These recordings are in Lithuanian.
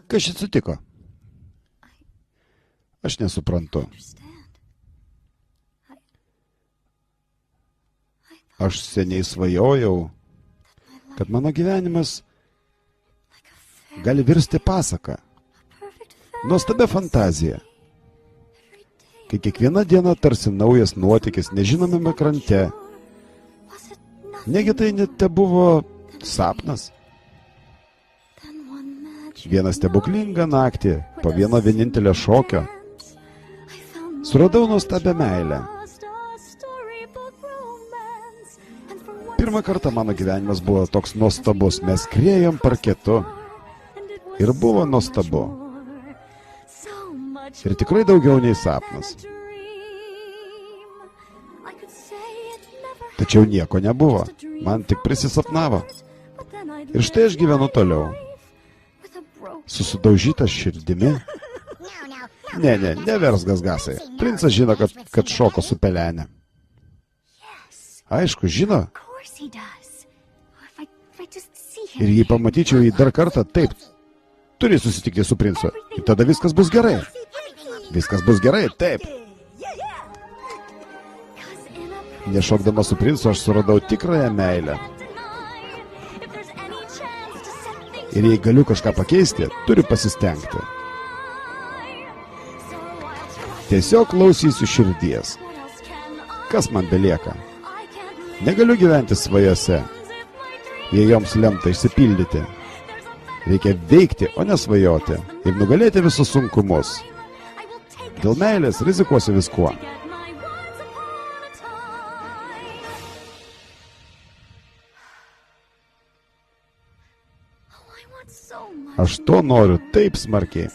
Kas atsitiko? Aš nesuprantu. Aš seniai svajojau, kad mano gyvenimas gali virsti pasaka. Nuostabia fantazija. Kai kiekviena diena tarsi naujas nuotykis nežinomame krante. Negi tai net tebuvo sapnas. Vieną stebuklingą naktį, po vieno vienintelio šokio, suradau nuostabią meilę. Pirmą kartą mano gyvenimas buvo toks nuostabus. Mes skriejom parketu ir buvo nuostabu. Ir tikrai daugiau nei sapnas. Tačiau nieko nebuvo. Man tik prisisapnavo. Ir štai aš gyvenu toliau. Su sudaužyta širdimi. Nevers gasgasai. Princas žino, kad šoko su pelenė. Aišku, žino. Ir jei pamatyčiau jį dar kartą, taip, turi susitikti su princu. Ir tada viskas bus gerai. Viskas bus gerai, taip. Nešokdama su princu, aš suradau tikrąją meilę. Ir jei galiu kažką pakeisti, turiu pasistengti. Tiesiog klausysiu širdies. Kas man belieka? Negaliu gyventi svajose, jei joms lemta išsipildyti. Reikia veikti, o ne svajoti. Ir nugalėti visus sunkumus. Dėl meilės rizikuosiu viskuo. Aš to noriu taip smarkiai.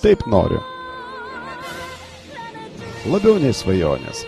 Taip noriu. Labiau nei svajonės.